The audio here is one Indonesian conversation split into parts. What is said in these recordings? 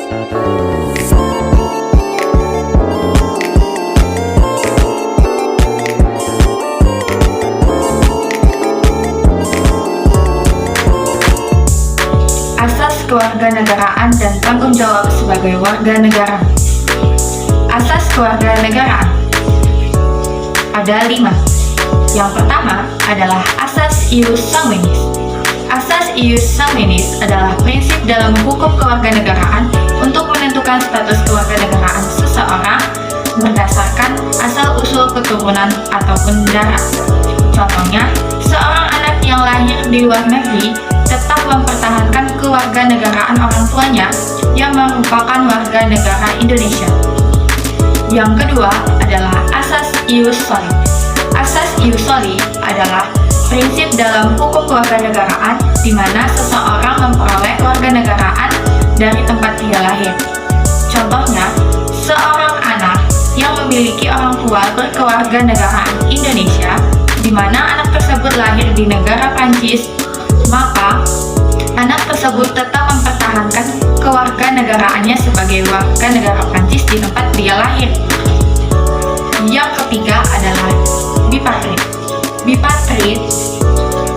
Asas kewarganegaraan dan tanggung jawab sebagai warga negara. Asas kewarganegaraan ada 5. Yang pertama adalah asas ius sanguinis. Asas ius sanguinis adalah prinsip dalam hukum kewarganegaraan untuk menentukan status kewarganegaraan seseorang berdasarkan asal-usul keturunan ataupun darah. Contohnya, seorang anak yang lahir di luar negeri tetap mempertahankan kewarganegaraan orang tuanya yang merupakan warga negara Indonesia. Yang kedua adalah asas ius soli. Asas ius soli adalah prinsip dalam hukum kewarganegaraan di mana seseorang memperoleh kewarganegaraan dari tempat dia lahir. Contohnya, seorang anak yang memiliki orang tua berkewarganegaraan Indonesia di mana anak tersebut lahir di negara Prancis, maka anak tersebut tetap mempertahankan kewarganegaraannya sebagai warga negara Prancis di tempat dia lahir. Yang ketiga adalah bipatrid. Bipatrid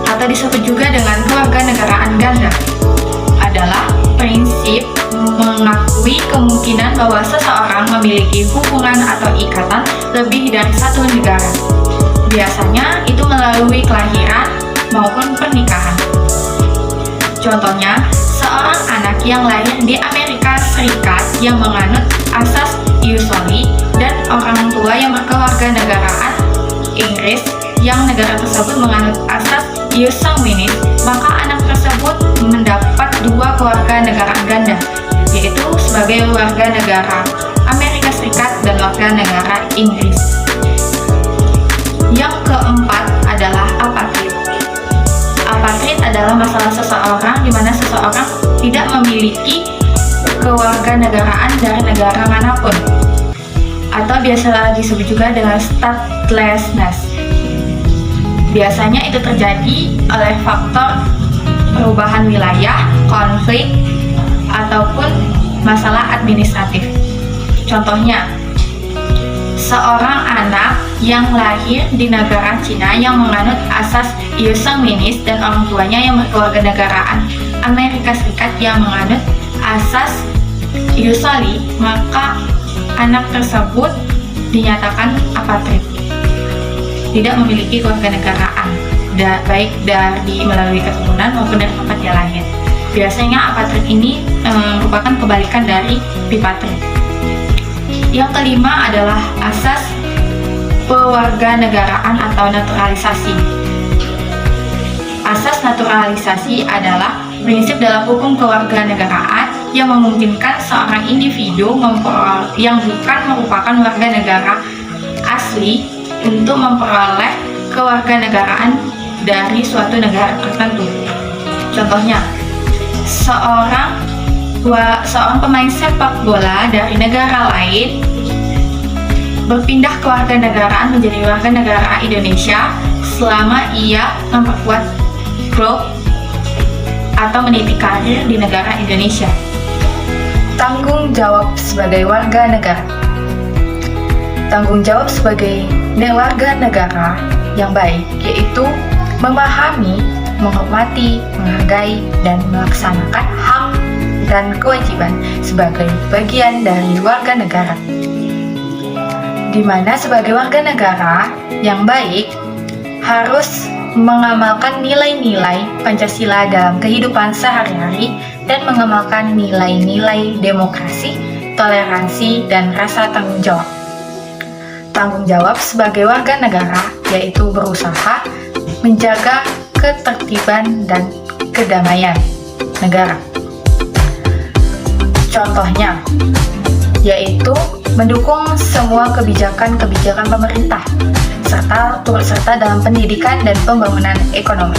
atau disebut juga dengan kewarganegaraan ganda adalah prinsip mengakui kemungkinan bahwa seseorang memiliki hubungan atau ikatan lebih dari satu negara. Biasanya itu melalui kelahiran maupun pernikahan. Contohnya, seorang anak yang lahir di Amerika Serikat yang menganut asas ius soli dan orang tua yang berkewarganegaraan Inggris yang negara tersebut menganut asas ius sanguinis, maka anak tersebut mendapat 2 kewarganegaraan ganda, yaitu sebagai warga negara Amerika Serikat dan warga negara Inggris. Yang keempat adalah apatrid. Apatrid adalah masalah seseorang di mana seseorang tidak memiliki kewarganegaraan dari negara manapun, atau biasa disebut juga dengan statelessness. Biasanya itu terjadi oleh faktor perubahan wilayah, konflik, ataupun masalah administratif. Contohnya, seorang anak yang lahir di negara Cina yang menganut asas ius sanguinis dan orang tuanya yang berkewarganegaraan Amerika Serikat yang menganut asas ius soli, maka anak tersebut dinyatakan apatrid, tidak memiliki kewarganegaraan baik dari melalui keturunan maupun dari tempat dia lahir. Biasanya apatrid ini merupakan kebalikan dari bipatrid. Yang kelima adalah asas pewarganegaraan atau naturalisasi. Asas naturalisasi adalah prinsip dalam hukum kewarganegaraan yang memungkinkan seorang individu yang bukan merupakan warga negara asli untuk memperoleh kewarganegaraan dari suatu negara tertentu. Contohnya, seorang pemain sepak bola dari negara lain berpindah kewarganegaraan menjadi warga negara Indonesia selama ia memperkuat klub atau meniti karir di negara Indonesia. Tanggung jawab sebagai warga negara. Tanggung jawab sebagai warga negara yang baik yaitu memahami, menghormati, menghargai, dan melaksanakan hak dan kewajiban sebagai bagian dari warga negara. Di mana sebagai warga negara yang baik harus mengamalkan nilai-nilai Pancasila dalam kehidupan sehari-hari dan mengamalkan nilai-nilai demokrasi, toleransi, dan rasa tanggung jawab. Tanggung jawab sebagai warga negara yaitu berusaha menjaga ketertiban dan kedamaian negara. Contohnya, yaitu mendukung semua kebijakan-kebijakan pemerintah, serta turut serta dalam pendidikan dan pembangunan ekonomi.